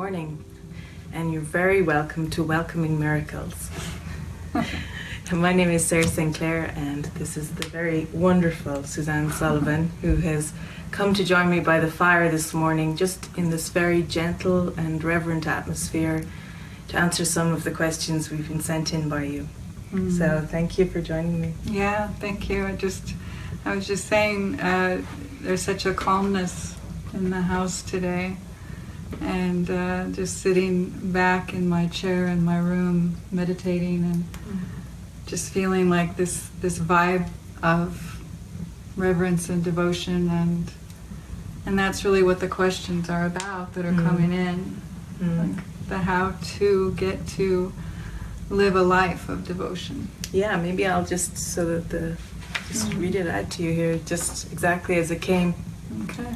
morning, and you're very welcome to Welcoming Miracles. My name is Sarah St. Clair, and this is the very wonderful Suzanne Sullivan, who has come to join me by the fire this morning, just in this very gentle and reverent atmosphere, to answer some of the questions we've been sent in by you. So thank you for joining me. Yeah, thank you. I was just saying, there's such a calmness in the house today, and just sitting back in my chair in my room, meditating, and just feeling like this vibe of reverence and devotion, and that's really what the questions are about that are coming in, like the how to get to live a life of devotion. Yeah, maybe I'll just, so that just read it out to you here, just exactly as it came. Okay.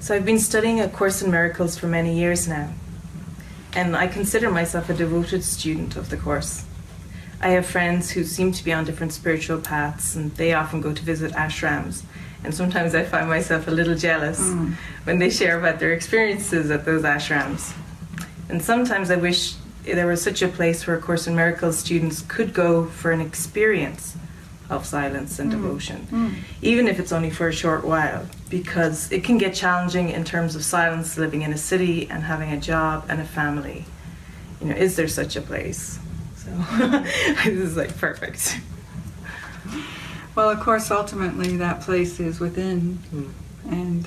So I've been studying A Course in Miracles for many years now, and I consider myself a devoted student of the Course. I have friends who seem to be on different spiritual paths, and they often go to visit ashrams, and sometimes I find myself a little jealous when they share about their experiences at those ashrams. And sometimes I wish there was such a place where A Course in Miracles students could go for an experience of silence and devotion, even if it's only for a short while, because it can get challenging in terms of silence, living in a city and having a job and a family. You know, is there such a place? So this is like perfect. Well, of course, ultimately that place is within, and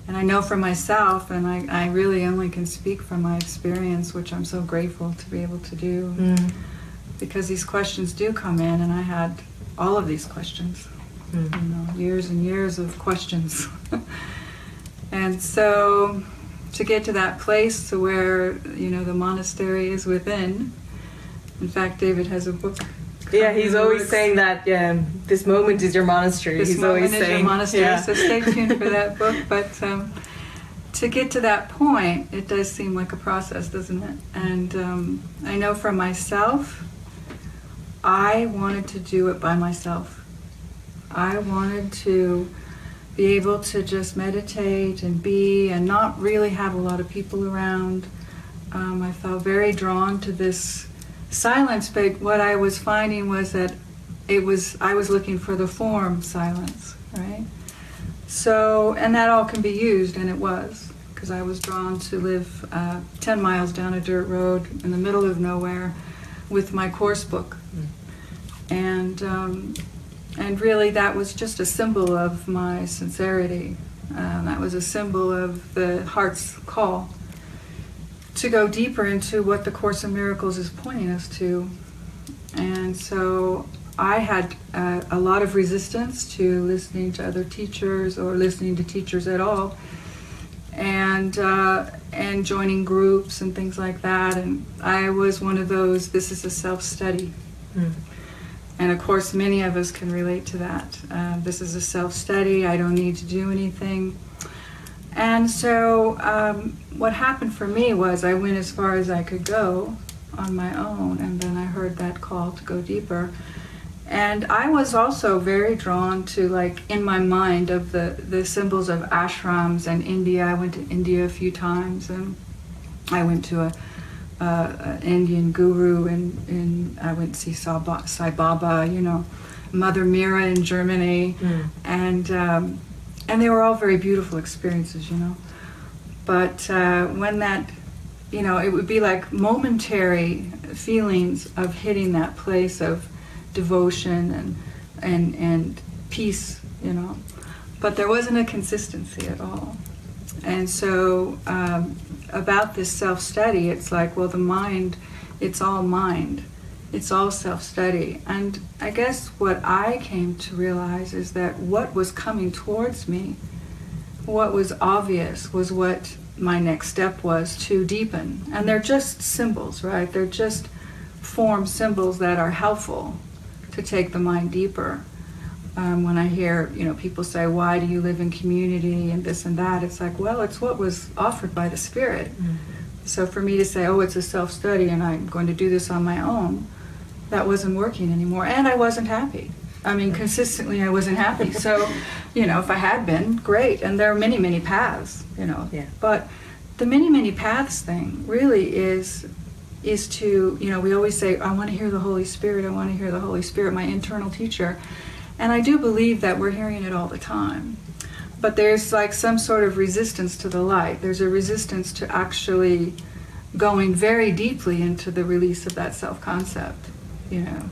I know for myself, and I really only can speak from my experience, which I'm so grateful to be able to do, because these questions do come in, and I had all of these questions, you know, years and years of questions. And so to get to that place to where, you know, the monastery is within. In fact, David has a book. Yeah, he's always saying that, this moment is your monastery. This he's moment always is saying, your monastery, yeah. So stay tuned for that book. But to get to that point, it does seem like a process, doesn't it? And I know for myself, I wanted to do it by myself. I wanted to be able to just meditate and be, and not really have a lot of people around. I felt very drawn to this silence, but what I was finding was that I was looking for the form silence, right? So, and that all can be used, and it was, because I was drawn to live 10 miles down a dirt road in the middle of nowhere with my course book. And really that was just a symbol of my sincerity. That was a symbol of the heart's call to go deeper into what the Course in Miracles is pointing us to. And so I had a lot of resistance to listening to other teachers or listening to teachers at all, and joining groups and things like that. And I was one of those, this is a self-study. And of course, many of us can relate to that. This is a self-study, I don't need to do anything. And so what happened for me was I went as far as I could go on my own, and then I heard that call to go deeper. And I was also very drawn to, like, in my mind, of the symbols of ashrams and India. I went to India a few times, and I went to an Indian guru, and I went to see Sai Baba, you know, Mother Mira in Germany, and they were all very beautiful experiences, you know. But when that, you know, it would be like momentary feelings of hitting that place of devotion and peace, you know. But there wasn't a consistency at all. And so about this self-study, it's like, well, the mind, it's all mind. It's all self-study. And I guess what I came to realize is that what was coming towards me, what was obvious, was what my next step was to deepen. And they're just symbols, right? They're just form symbols that are helpful to take the mind deeper. When I hear, you know, people say, why do you live in community and this and that, it's like, well, it's what was offered by the Spirit. So for me to say, oh, it's a self-study and I'm going to do this on my own, that wasn't working anymore, and I wasn't happy. I mean, consistently I wasn't happy. So, if I had been, great. And there are many, many paths, Yeah. But the many, many paths thing really is to, we always say, I want to hear the Holy Spirit, I want to hear the Holy Spirit, my internal teacher. And I do believe that we're hearing it all the time. But there's like some sort of resistance to the light. There's a resistance to actually going very deeply into the release of that self-concept,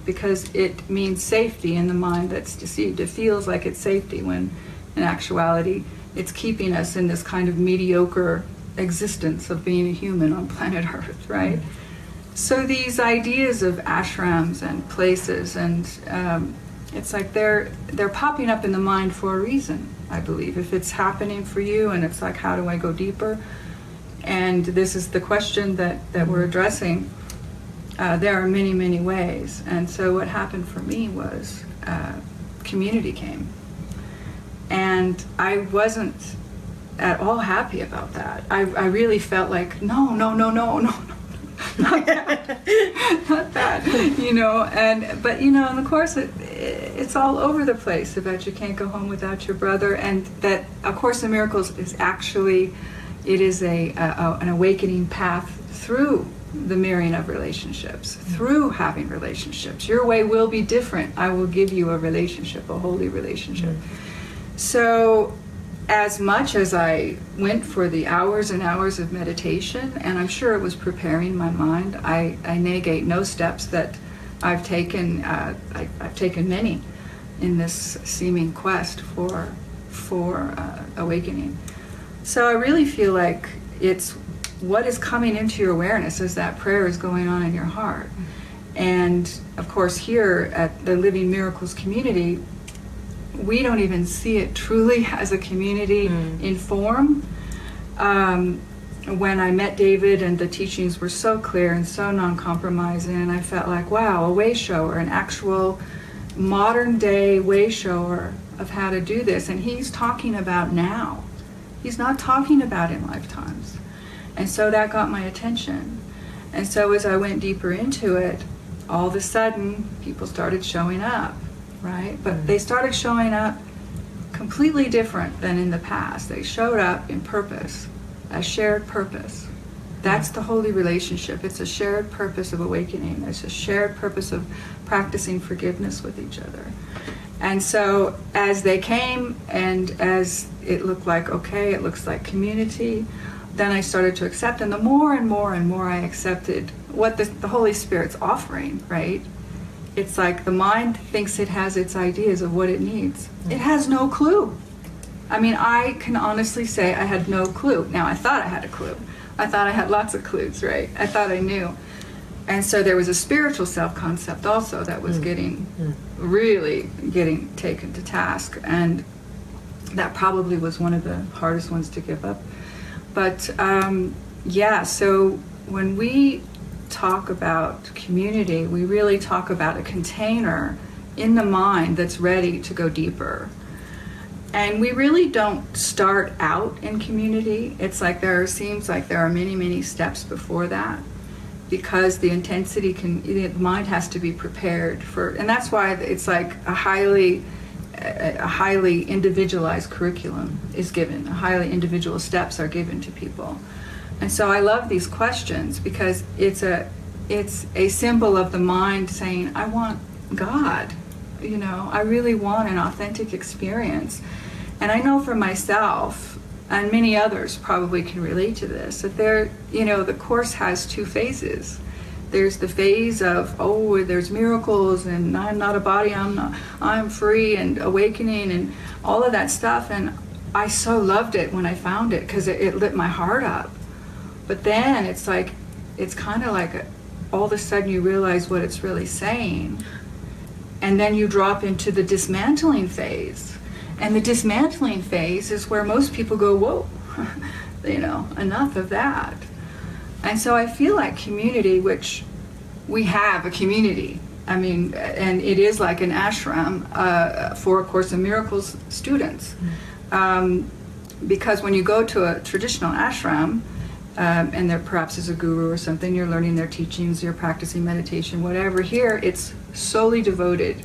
because it means safety in the mind that's deceived. It feels like it's safety when in actuality it's keeping us in this kind of mediocre existence of being a human on planet Earth, right? So these ideas of ashrams and places, and it's like they're popping up in the mind for a reason, I believe. If it's happening for you and it's like, how do I go deeper? And this is the question that we're addressing. There are many, many ways. And so what happened for me was community came. And I wasn't at all happy about that. I really felt like, no, not that, not that, but in the Course it's all over the place about you can't go home without your brother, and that A Course in Miracles is actually, it is an awakening path through the mirroring of relationships, through having relationships. Your way will be different. I will give you a relationship, a holy relationship. So as much as I went for the hours and hours of meditation, and I'm sure it was preparing my mind, I negate no steps that I've taken. I've taken many in this seeming quest for awakening. So I really feel like it's what is coming into your awareness as that prayer is going on in your heart. And of course here at the Living Miracles community, we don't even see it truly as a community in form. When I met David and the teachings were so clear and so non-compromising, and I felt like, wow, a way shower, an actual modern day way shower of how to do this. And he's talking about now. He's not talking about in lifetimes. And so that got my attention. And so as I went deeper into it, all of a sudden people started showing up. Right? But they started showing up completely different than in the past. They showed up in purpose, a shared purpose. That's the holy relationship. It's a shared purpose of awakening. It's a shared purpose of practicing forgiveness with each other. And so as they came and as it looked like, okay, it looks like community, then I started to accept. And the more and more and more I accepted what the Holy Spirit's offering, right? It's like the mind thinks it has its ideas of what it needs. It has no clue. I mean, I can honestly say I had no clue. Now, I thought I had a clue. I thought I had lots of clues, right? I thought I knew. And so there was a spiritual self-concept also that was really getting taken to task. And that probably was one of the hardest ones to give up. But so when we talk about community, we really talk about a container in the mind that's ready to go deeper. And we really don't start out in community. It's like seems like there are many, many steps before that, because the intensity the mind has to be prepared for, and that's why it's like a highly individualized curriculum is given. Highly individual steps are given to people. And so I love these questions because it's a symbol of the mind saying, I want God, I really want an authentic experience. And I know for myself, and many others probably can relate to this, that the Course has two phases. There's the phase of, there's miracles and I'm not a body, I'm free and awakening and all of that stuff. And I so loved it when I found it because it lit my heart up. But then it's kind of like all of a sudden you realize what it's really saying. And then you drop into the dismantling phase. And the dismantling phase is where most people go, whoa, enough of that. And so I feel like community, which we have a community, I mean, and it is like an ashram for A Course in Miracles students. Because when you go to a traditional ashram, and there perhaps is a guru or something, you're learning their teachings, you're practicing meditation, whatever. Here, it's solely devoted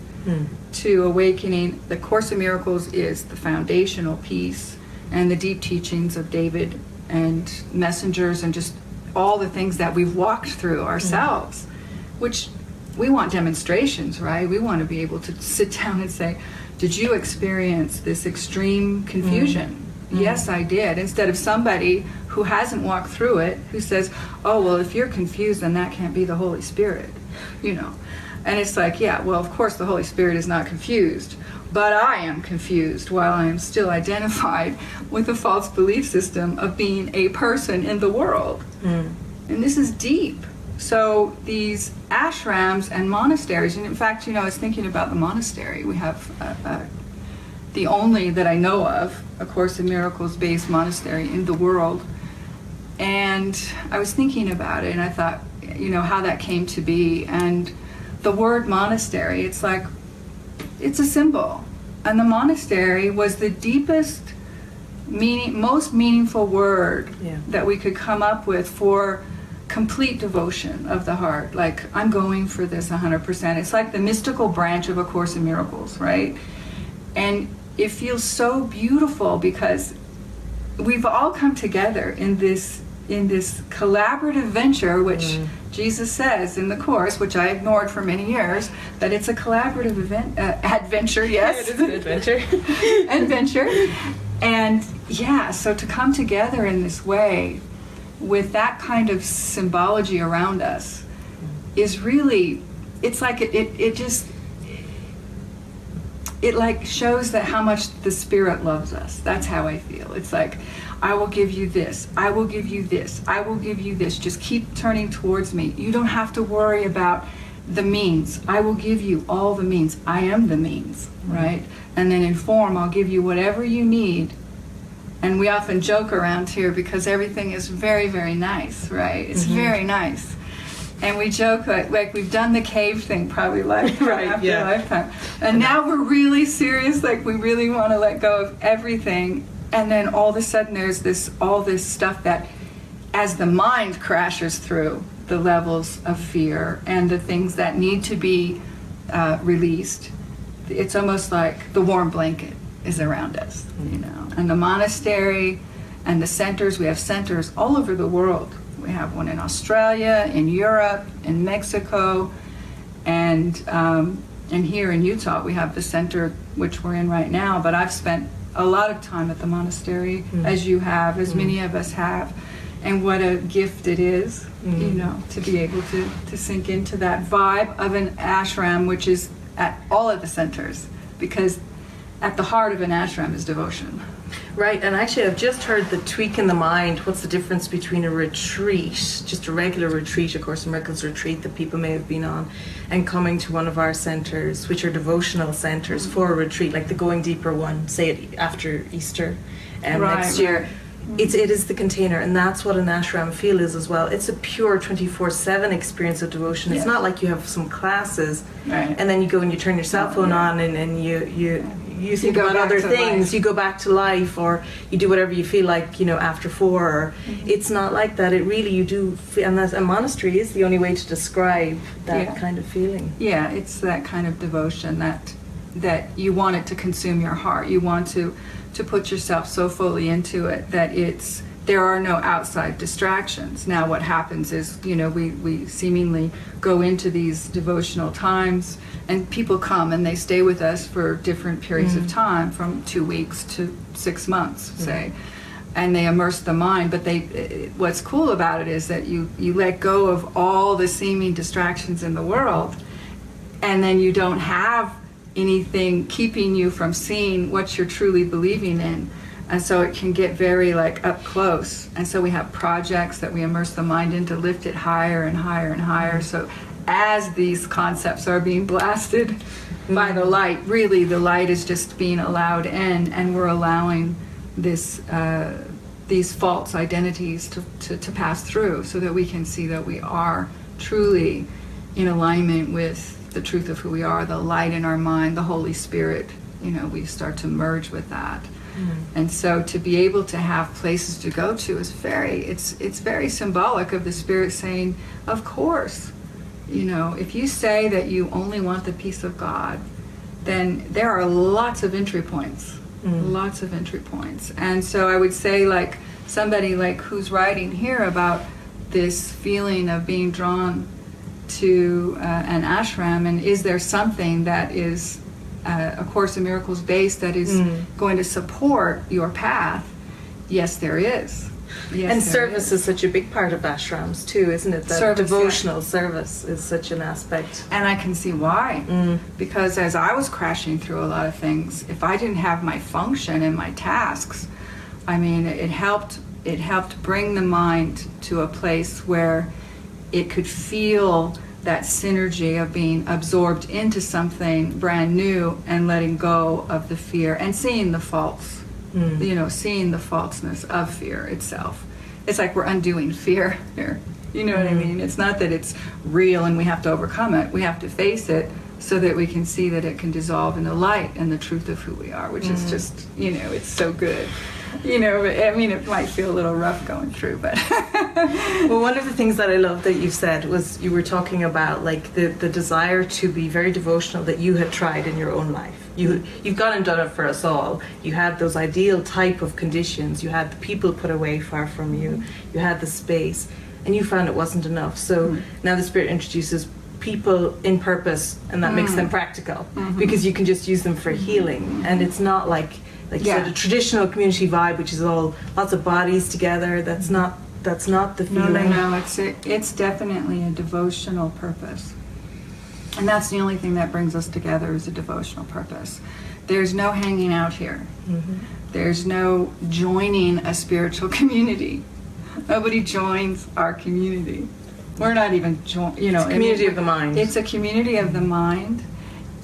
to awakening, the Course in Miracles is the foundational piece, and the deep teachings of David and messengers and just all the things that we've walked through ourselves, which we want demonstrations, right? We want to be able to sit down and say, did you experience this extreme confusion? Yes, I did. Instead of somebody who hasn't walked through it, who says, oh, well, if you're confused, then that can't be the Holy Spirit, you know. And it's like, yeah, well, of course the Holy Spirit is not confused, but I am confused while I am still identified with a false belief system of being a person in the world. And this is deep. So these ashrams and monasteries, and in fact, you know, I was thinking about the monastery. We have the only that I know of, a Course in Miracles based monastery in the world. And I was thinking about it, and I thought, you know, how that came to be. And the word monastery, it's like, it's a symbol. And the monastery was the deepest, most meaningful word that we could come up with for complete devotion of the heart. Like, I'm going for this 100%. It's like the mystical branch of A Course in Miracles, right? And it feels so beautiful because we've all come together in this collaborative venture, which Jesus says in the Course, which I ignored for many years, that it's a collaborative adventure, yes. It is an adventure. Adventure. And yeah, so to come together in this way with that kind of symbology around us is really, it's like it like shows that how much the Spirit loves us. That's how I feel. It's like, I will give you this, I will give you this, I will give you this. Just keep turning towards me. You don't have to worry about the means. I will give you all the means. I am the means, right? And then in form, I'll give you whatever you need. And we often joke around here because everything is very, very nice, right? It's very nice. And we joke like we've done the cave thing probably lifetime after lifetime. And now we're really serious, like we really want to let go of everything. And then all of a sudden there's all this stuff that as the mind crashes through the levels of fear and the things that need to be released, it's almost like the warm blanket is around us, you know. And the monastery and the centers, we have centers all over the world. We have one in Australia, in Europe, in Mexico, and here in Utah we have the center which we're in right now. But I've spent a lot of time at the monastery, as you have, as many of us have, and what a gift it is, you know, to be able to sink into that vibe of an ashram, which is at all of the centers, because at the heart of an ashram is devotion. Right, and actually I've just heard the tweak in the mind. What's the difference between a retreat, just a regular retreat, a Course in Miracles retreat that people may have been on, and coming to one of our centres, which are devotional centres for a retreat, like the Going Deeper one, say after Easter next year. It is the container, and that's what an ashram feel is as well. It's a pure 24/7 experience of devotion. It's not like you have some classes and then you go and you turn your cell phone on and you think about other things. Life. You go back to life, or you do whatever you feel like, you know, after 4. Or it's not like that. It really, you do feel, and a monastery is the only way to describe that kind of feeling. Yeah, it's that kind of devotion that you want it to consume your heart. You want to put yourself so fully into it that there are no outside distractions. Now what happens is, you know, we seemingly go into these devotional times and people come and they stay with us for different periods of time, from 2 weeks to 6 months, say, and they immerse the mind. But what's cool about it is that you let go of all the seeming distractions in the world, and then you don't have anything keeping you from seeing what you're truly believing in. And so it can get very like up close. And so we have projects that we immerse the mind in to lift it higher and higher and higher. So as these concepts are being blasted by the light, really the light is just being allowed in, and we're allowing these false identities to pass through, so that we can see that we are truly in alignment with the truth of who we are, the light in our mind, the Holy Spirit. You know, we start to merge with that. And so to be able to have places to go to is it's very symbolic of the Spirit saying, of course, you know, if you say that you only want the peace of God, then there are lots of entry points. Lots of entry points. And so I would say, like, somebody like who's writing here about this feeling of being drawn to an ashram, and is there something that is A Course in Miracles based that is going to support your path? Yes, there is. Yes, and service is such a big part of ashrams too, isn't it? That Service, devotional service is such an aspect. And I can see why. Because as I was crashing through a lot of things, if I didn't have my function and my tasks, I mean, it helped bring the mind to a place where it could feel that synergy of being absorbed into something brand new and letting go of the fear and seeing the faults. Seeing the falseness of fear itself. It's like we're undoing fear here. You know what I mean? It's not that it's real and we have to overcome it. We have to face it so that we can see that it can dissolve in the light and the truth of who we are, which is just, it's so good. I mean, it might feel a little rough going through, but... Well, one of the things that I love that you said was you were talking about, like, the desire to be very devotional that you had tried in your own life. You've gone and done it for us all. You had those ideal type of conditions. You had the people put away far from you. You had the space. And you found it wasn't enough. So now the Spirit introduces people in purpose, and that makes them practical. Because you can just use them for healing. And it's not like you said, a traditional community vibe, which is all lots of bodies together. That's not the feeling. No. It's definitely a devotional purpose. And that's the only thing that brings us together, is a devotional purpose. There's no hanging out here. There's no joining a spiritual community. Nobody joins our community. We're not even It's a community of the mind. It's a community of the mind,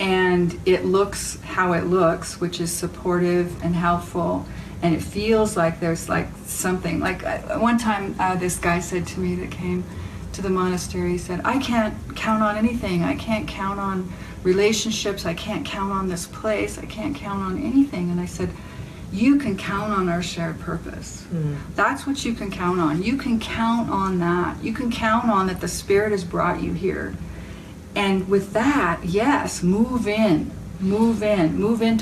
and it looks how it looks, which is supportive and helpful, and it feels like there's like something. Like one time this guy said to me that came to the monastery, he said, I can't count on anything. I can't count on relationships. I can't count on this place. I can't count on anything. And I said, you can count on our shared purpose. That's what you can count on. You can count on that. You can count on that the Spirit has brought you here. And with that, yes, move into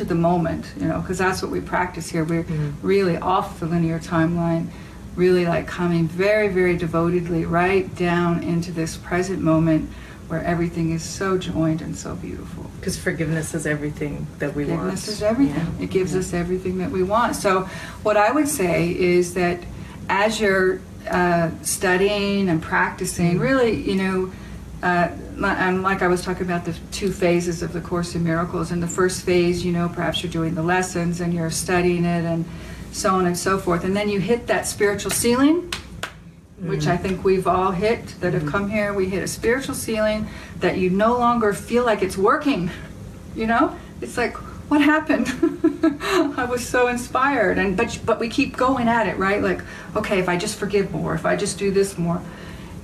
the moment, because that's what we practice here. We're really off the linear timeline, really like coming very, very devotedly right down into this present moment where everything is so joined and so beautiful. Because forgiveness is everything that we want. Forgiveness is everything. Yeah. It gives us everything that we want. So what I would say is that as you're studying and practicing, really, and like I was talking about the 2 phases of the Course in Miracles. In the first phase, perhaps you're doing the lessons and you're studying it and so on and so forth. And then you hit that spiritual ceiling, which I think we've all hit that have come here. We hit a spiritual ceiling that you no longer feel like it's working. It's like, what happened? I was so inspired, but we keep going at it, right? Like, okay, if I just forgive more, if I just do this more.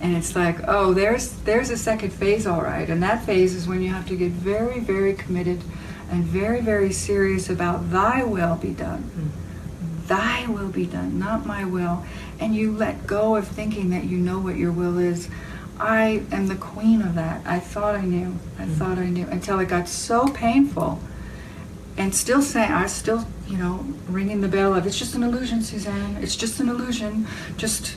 And it's like, oh, there's a second phase, all right. And that phase is when you have to get very, very committed and very, very serious about thy will be done. Thy will be done, not my will. And you let go of thinking that you know what your will is. I am the queen of that. I thought I knew. Until it got so painful. And still saying, I was still, ringing the bell of, it's just an illusion, Suzanne. It's just an illusion. Just,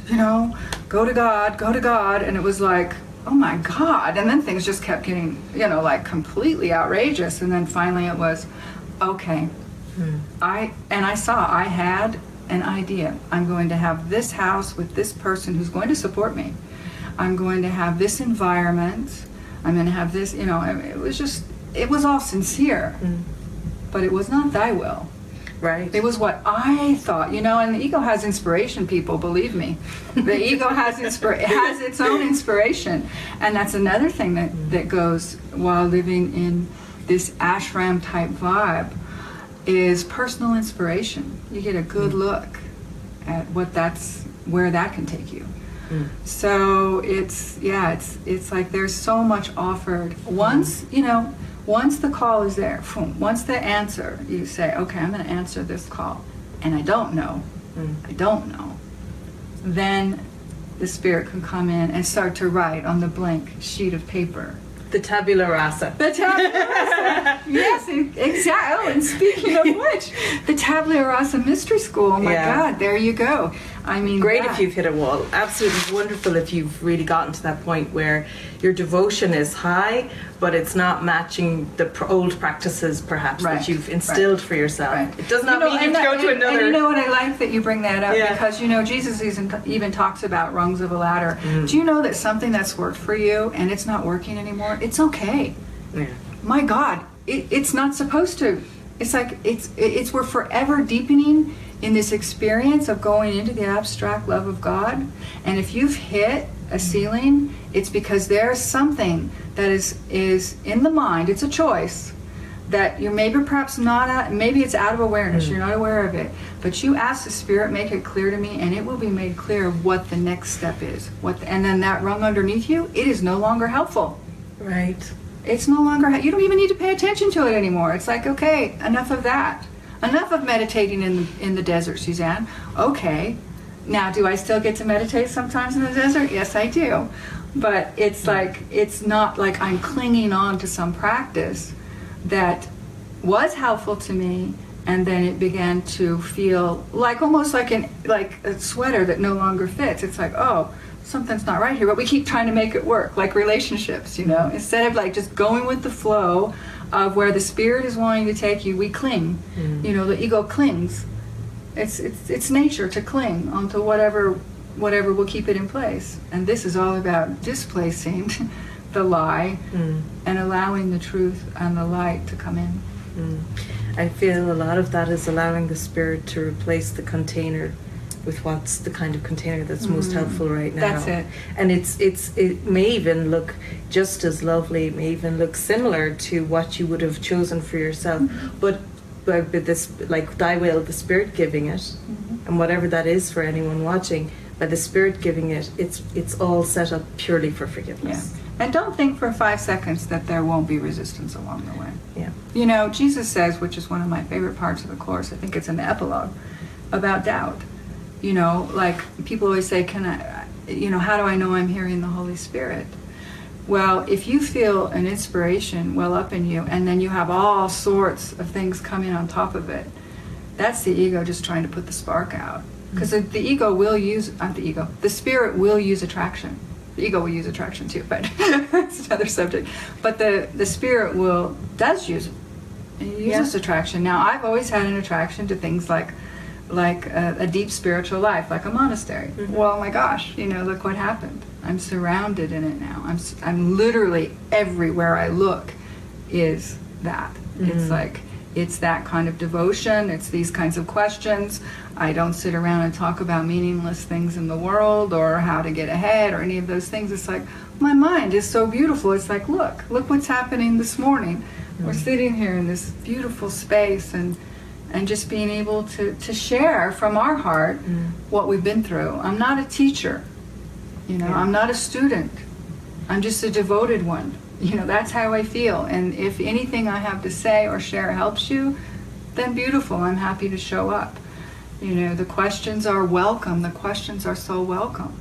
go to God, go to God. And it was like, oh my God. And then things just kept getting, like completely outrageous. And then finally it was, okay. I had an idea. I'm going to have this house with this person who's going to support me. I'm going to have this environment. I'm going to have this, it was all sincere. But it was not thy will. Right. It was what I thought, and the ego has inspiration, people, believe me. The ego has its own inspiration. And that's another thing that goes while living in this ashram type vibe, is personal inspiration. You get a good look at where that can take you. So it's like there's so much offered. Once the call is there, once the answer, you say, okay, I'm going to answer this call, and I don't know, then the Spirit can come in and start to write on the blank sheet of paper. The tabula rasa. The tabula rasa. Yes, exactly. Oh, and speaking of which, the tabula rasa mystery school. Oh my God, there you go. I mean, great if you've hit a wall. Absolutely wonderful if you've really gotten to that point where your devotion is high, but it's not matching the old practices, perhaps, that you've instilled for yourself. Right. It does not mean you go to another. And you know what, I like that you bring that up, because you know Jesus even talks about rungs of a ladder. Do you know that something that's worked for you and it's not working anymore? It's okay. Yeah. My God, it's not supposed to. It's like we're forever deepening in this experience of going into the abstract love of God. And if you've hit a ceiling, it's because there's something that is in the mind. It's a choice that you're maybe perhaps not at, maybe it's out of awareness, you're not aware of it, but you ask the Spirit, make it clear to me, and it will be made clear what the next step is. And then that rung underneath you, it is no longer helpful. Right. It's no longer, you don't even need to pay attention to it anymore. It's like, okay, enough of that. Enough of meditating in the desert, Suzanne. Okay, now do I still get to meditate sometimes in the desert? Yes, I do. But it's like, it's not like I'm clinging on to some practice that was helpful to me, and then it began to feel like almost like a sweater that no longer fits. It's like, oh, something's not right here, but we keep trying to make it work, like relationships, you know, instead of like just going with the flow of where the Spirit is wanting to take you. We cling. You know, the ego clings. It's nature to cling onto whatever will keep it in place. And this is all about displacing the lie and allowing the truth and the light to come in. I feel a lot of that is allowing the Spirit to replace the container with what's the kind of container that's most helpful right now. That's it. And it may even look just as lovely, it may even look similar to what you would have chosen for yourself. But this, like thy will, the Spirit giving it, and whatever that is for anyone watching, by the Spirit giving it, it's all set up purely for forgiveness. And don't think for 5 seconds that there won't be resistance along the way. Yeah. You know, Jesus says, which is one of my favorite parts of the Course, I think it's in the epilogue, about doubt. You know, like people always say, how do I know I'm hearing the Holy Spirit? Well, if you feel an inspiration well up in you, and then you have all sorts of things coming on top of it, that's the ego just trying to put the spark out. Because the ego will use, the Spirit will use attraction. The ego will use attraction too, but that's another subject. But the Spirit does use it. It uses attraction. Now, I've always had an attraction to things like a deep spiritual life, like a monastery. Well, my gosh, you know, look what happened. I'm surrounded in it now. I'm literally everywhere I look is that. It's like, it's that kind of devotion. It's these kinds of questions. I don't sit around and talk about meaningless things in the world or how to get ahead or any of those things. It's like, my mind is so beautiful. It's like, look what's happening this morning. We're sitting here in this beautiful space and just being able to share from our heart what we've been through. I'm not a teacher, you know, I'm not a student. I'm just a devoted one. You know, that's how I feel. And if anything I have to say or share helps you, then beautiful, I'm happy to show up. You know, the questions are welcome. The questions are so welcome,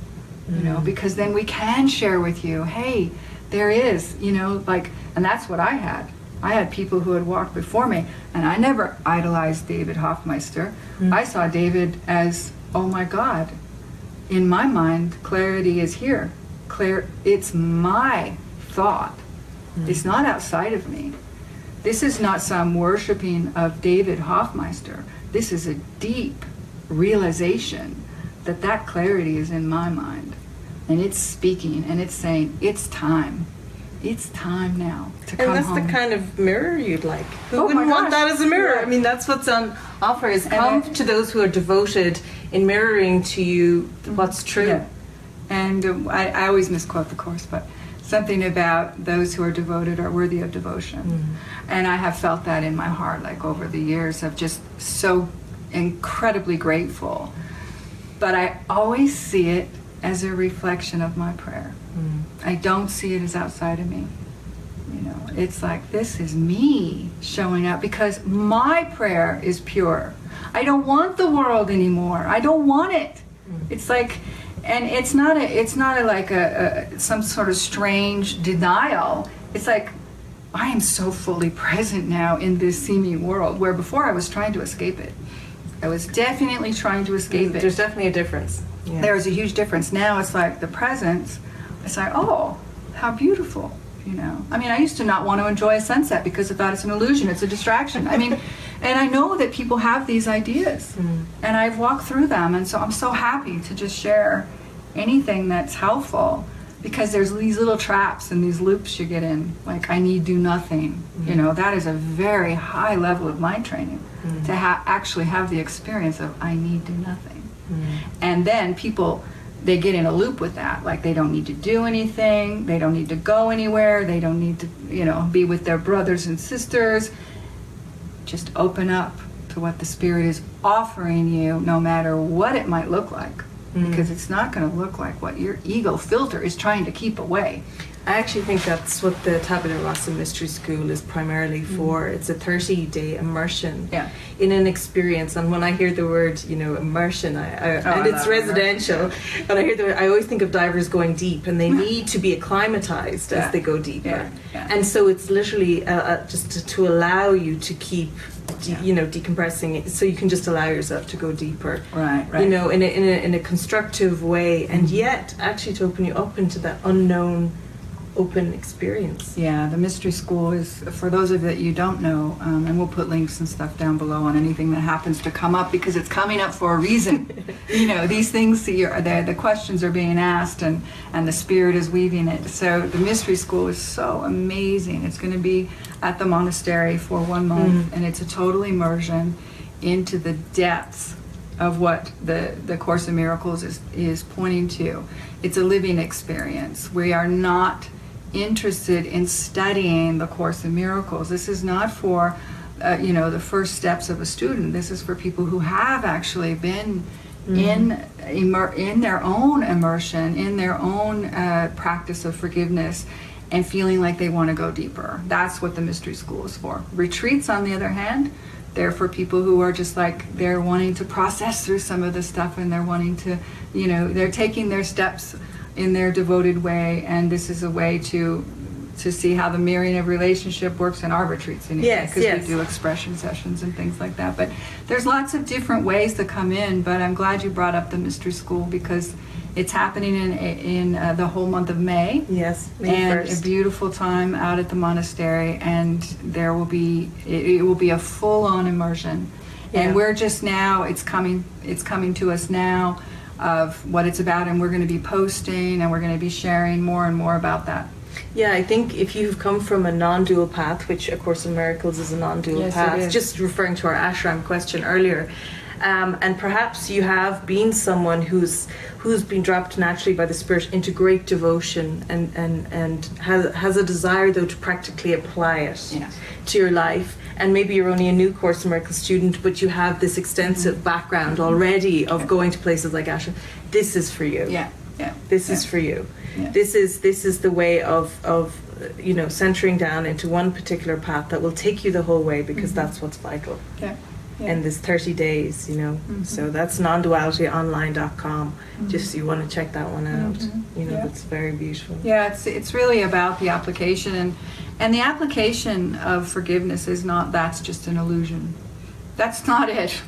you know, because then we can share with you, hey, there is, you know, like, and that's what I had. I had people who had walked before me, and I never idolized David Hoffmeister. I saw David as, oh my God, in my mind, clarity is here. It's my thought. It's not outside of me. This is not some worshiping of David Hoffmeister. This is a deep realization that clarity is in my mind. And it's speaking, and it's saying, it's time. It's time now to come home. And that's the kind of mirror you'd like. Who wouldn't want that as a mirror? I mean, that's what's on offer, is come to those who are devoted in mirroring to you what's true. Yeah. And I always misquote the Course, but something about those who are devoted are worthy of devotion. And I have felt that in my heart, like over the years of just so incredibly grateful. But I always see it as a reflection of my prayer. I don't see it as outside of me. You know, it's like, this is me showing up because my prayer is pure. I don't want the world anymore. I don't want it. It's like, and it's not like some sort of strange denial. it's like I am so fully present now in this seeming world, where before I was trying to escape it. I was definitely trying to escape it. There's definitely a difference. Yeah. There's a huge difference. Now it's like the presence, it's like, oh, how beautiful, you know. I mean, I used to not want to enjoy a sunset because I thought it's an illusion, it's a distraction. I mean, and I know that people have these ideas, and I've walked through them, and so I'm so happy to just share anything that's helpful, because there's these little traps and these loops you get in, like I need do nothing. You know, that is a very high level of mind training, to actually have the experience of I need do nothing. And then people, they get in a loop with that, like they don't need to do anything, they don't need to go anywhere, they don't need to, you know, be with their brothers and sisters. Just open up to what the Spirit is offering you, no matter what it might look like. Because it's not going to look like what your ego filter is trying to keep away. I actually think that's what the Tabula Rasa Mystery School is primarily for. It's a 30-day immersion in an experience. And when I hear the word, you know, immersion, and it's residential, and I hear the word, I always think of divers going deep, and they need to be acclimatized as they go deeper. And so it's literally just to allow you to keep, you know, decompressing it, so you can just allow yourself to go deeper. Right. You know, in a constructive way, and yet actually to open you up into that unknown, open experience. Yeah, the mystery school is, for those of you that you don't know, and we'll put links and stuff down below on anything that happens to come up, because it's coming up for a reason. You know, these things, the questions are being asked, and the Spirit is weaving it. So the mystery school is so amazing. It's going to be at the monastery for 1 month, and it's a total immersion into the depths of what the Course in Miracles is pointing to. It's a living experience. We are not interested in studying the Course in Miracles. This is not for you know, the first steps of a student. This is for people who have actually been in their own immersion, in their own practice of forgiveness, and feeling like they want to go deeper. That's what the mystery school is for. Retreats, on the other hand, they're for people who are just like, they're wanting to process through some of the stuff, and they're wanting to, you know, they're taking their steps in their devoted way, and this is a way to see how the mirroring of relationship works in our retreats anyway, because we do expression sessions and things like that. But there's lots of different ways to come in, but I'm glad you brought up the mystery school, because it's happening in the whole month of May. Yes, May 1st. And a beautiful time out at the monastery, and there will be it will be a full-on immersion. And we're just now, it's coming to us now of what it's about, and we're going to be posting, and we're going to be sharing more and more about that. Yeah, I think if you've come from a non-dual path, which A Course in Miracles is a non-dual path, just referring to our ashram question earlier, and perhaps you have been someone who's been dropped naturally by the Spirit into great devotion, and has a desire, though, to practically apply it to your life. And maybe you're only a new Course in Miracles student, but you have this extensive background already of going to places like ashram. This is for you. This is for you. This is the way of you know, centering down into one particular path that will take you the whole way, because that's what's vital. And this 30 days, you know. So that's non-dualityonline.com. Just so you want to check that one out. You know, it's very beautiful. Yeah, it's really about the application, and the application of forgiveness is not, that's just an illusion. That's not it.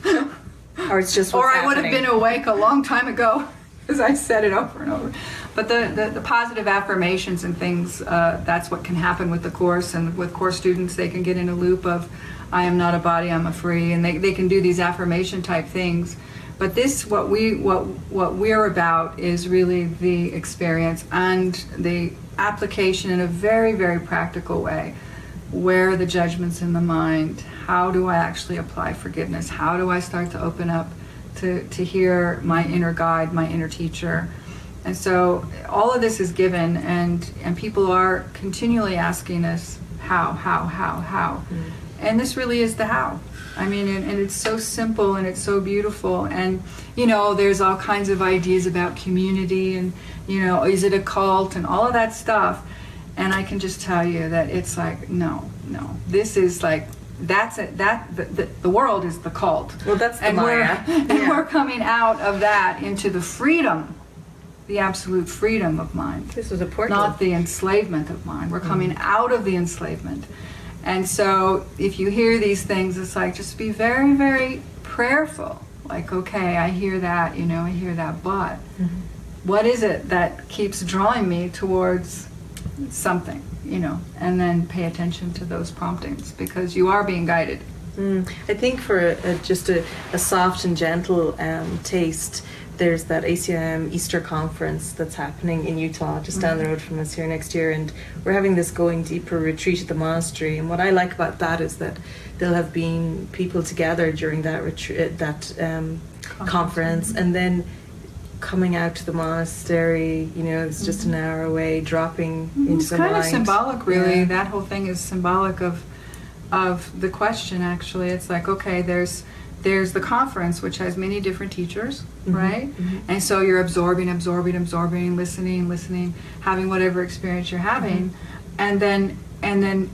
Or it's just what's happening. I would have been awake a long time ago, because I said it over and over. But the positive affirmations and things, that's what can happen with the Course. And with Course students, they can get in a loop of, I am not a body, I'm a free, and they can do these affirmation type things. But this, what we're about is really the experience and the application in a very, very practical way. Where are the judgments in the mind? How do I actually apply forgiveness? How do I start to open up to hear my inner guide, my inner teacher? And so all of this is given, and people are continually asking us, how? And this really is the how. I mean, and it's so simple, and it's so beautiful. And, you know, there's all kinds of ideas about community, and, you know, is it a cult, and all of that stuff. And I can just tell you that it's like, no. This is like, that's it. The world is the cult. Well, that's the Maya. And we're coming out of that into the freedom the absolute freedom of mind. This was a portal. Not the enslavement of mind. We're coming out of the enslavement. And so if you hear these things, it's like, just be very, very prayerful. Like, okay, I hear that, I hear that, but what is it that keeps drawing me towards something, and then pay attention to those promptings, because you are being guided. I think for just a soft and gentle taste, there's that ACIM Easter conference that's happening in Utah, just down the road from us here next year, and we're having this Going Deeper retreat at the monastery. And what I like about that is that there'll have been people together during that retreat, conference, and then coming out to the monastery. It's just an hour away, dropping into the mind. It's kind of symbolic, really. Yeah. That whole thing is symbolic of the question. Actually, it's like, okay, there's the conference, which has many different teachers, right? And so you're absorbing, listening, having whatever experience you're having, and then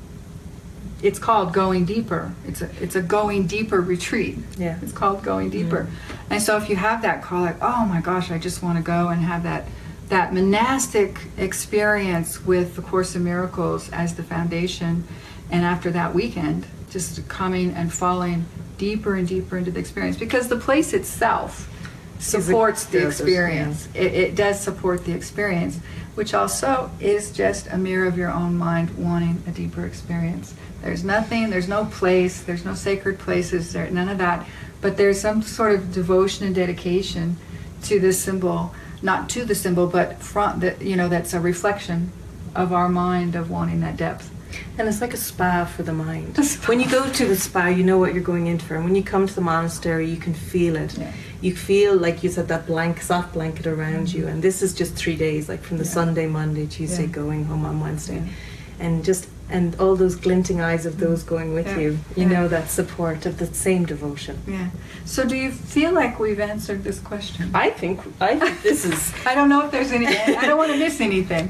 it's called Going Deeper. It's a Going Deeper retreat. Yeah, it's called Going Deeper. And so if you have that call, like, oh my gosh, I just want to go and have that monastic experience with the Course in Miracles as the foundation, and after that weekend, just coming and falling deeper and deeper into the experience, because the place itself supports the experience. It does support the experience, which also is just a mirror of your own mind wanting a deeper experience. There's nothing, there's no place, there's no sacred places, none of that, but there's some sort of devotion and dedication to this symbol, not to the symbol, but that's a reflection of our mind of wanting that depth. And it's like a spa for the mind. When you go to the spa, you know what you're going in for. And when you come to the monastery, you can feel it. Yeah. You feel, like you said, that soft blanket around you. And this is just 3 days, like from the Sunday, Monday, Tuesday, going home on Wednesday. Yeah. And all those glinting eyes of those going with you, you know, that support of the same devotion. Yeah. So do you feel like we've answered this question? I think this is... I don't know if there's any... I don't want to miss anything.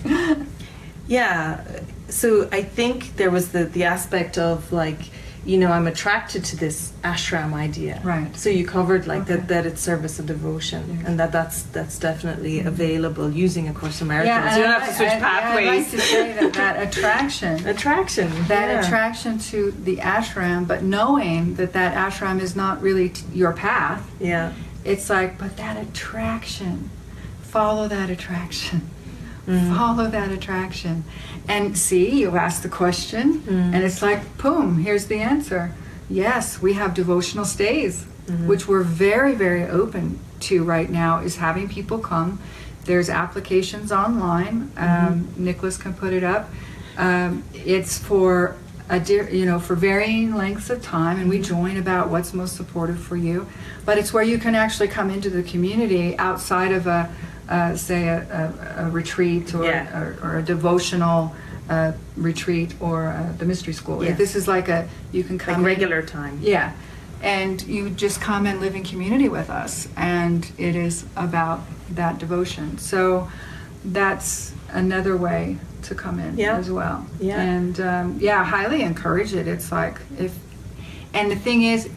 Yeah. So I think there was the aspect of, like, I'm attracted to this ashram idea. Right. So you covered that it's service and devotion, and that's definitely available using A Course in Miracles. Yeah, you don't have to switch pathways. I'd like to say that attraction. Attraction to the ashram, but knowing that ashram is not really your path. Yeah. It's like, but that attraction, follow that attraction. Follow that attraction. And see, you ask the question, and it's like, boom, here's the answer. Yes, we have devotional stays, which we're very, very open to right now, is having people come. There's applications online. Nicholas can put it up. It's for for varying lengths of time, and we join about what's most supportive for you. But it's where you can actually come into the community outside of a retreat or a devotional retreat or the mystery school. Yes. If this is you can come like regular time. Yeah. And you just come and live in community with us, and it is about that devotion. So that's another way to come in as well. Yeah. And highly encourage it. It's like and the thing is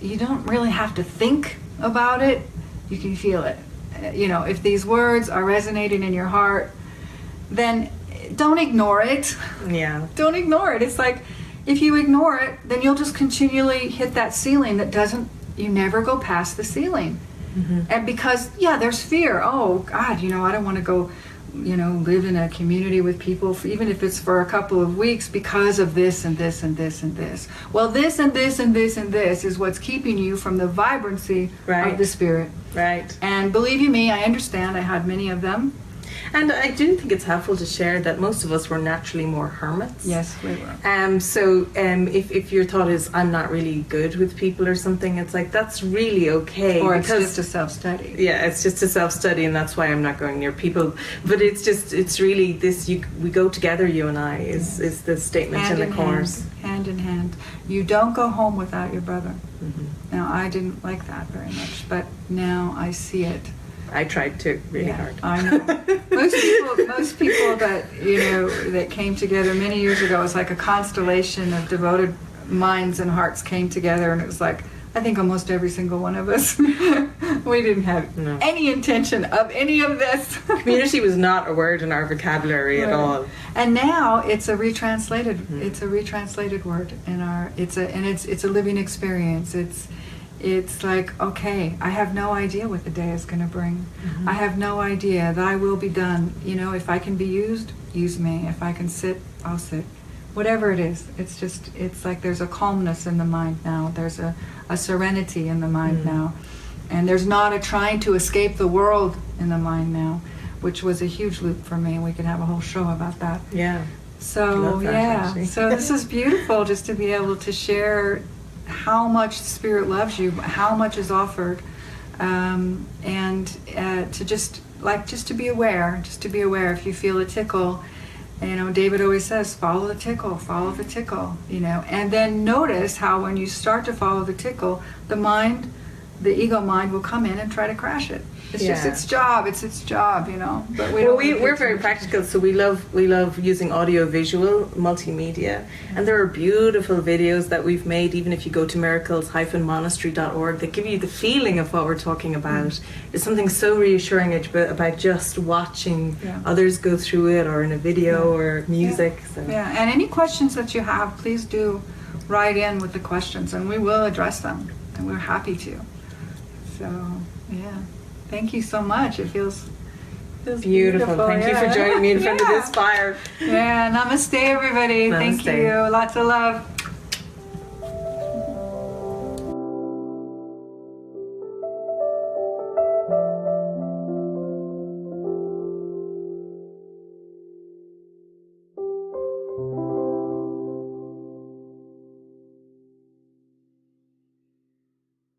you don't really have to think about it. You can feel it. If these words are resonating in your heart, then don't ignore it. Yeah. Don't ignore it. It's like, if you ignore it, then you'll just continually hit that ceiling you never go past the ceiling. And because, there's fear. Oh, God, I don't want to go, live in a community with people, even if it's for a couple of weeks, because of this and this and this and this. Well, this and this and this and this is what's keeping you from the vibrancy of the spirit. Right. And believe you me, I understand. I had many of them. And I do think it's helpful to share that most of us were naturally more hermits. Yes, we were. So if your thought is, I'm not really good with people or something, it's like, that's really okay. Or it's just a self-study. Yeah, it's just a self-study, and that's why I'm not going near people. But it's really this, we go together, you and I, is the statement in the Course. Hand in hand. You don't go home without your brother. Now, I didn't like that very much, but now I see it. I tried to really hard. I know. Most people that that came together many years ago, it was like a constellation of devoted minds and hearts came together, and it was like, I think almost every single one of us, we didn't have any intention of any of this. Community was not a word in our vocabulary at all. And now it's a retranslated. It's a retranslated word in our. It's a living experience. It's like, okay, I have no idea what the day is going to bring. I have no idea. Thy will be done. You know, if I can be used, use me. If I can sit, I'll sit. Whatever it is, it's like there's a calmness in the mind now. There's a serenity in the mind now. And there's not a trying to escape the world in the mind now, which was a huge loop for me. We could have a whole show about that. Yeah. So, so this is beautiful, just to be able to share how much the Spirit loves you, how much is offered, and to just to be aware, if you feel a tickle. You know, David always says, follow the tickle, you know, and then notice how when you start to follow the tickle, the ego mind will come in and try to crash it. It's just its job, you know. But we're very practical, so we love using audio visual multimedia, and there are beautiful videos that we've made. Even if you go to miracles-monastery.org, they give you the feeling of what we're talking about. There's something so reassuring about just watching others go through it, or in a video or music. So. Yeah, and any questions that you have, please do write in with the questions, and we will address them, and we're happy to. So, yeah. Thank you so much. It feels beautiful. Thank you for joining me in front of this fire. Yeah, namaste, everybody. Namaste. Thank you. Lots of love.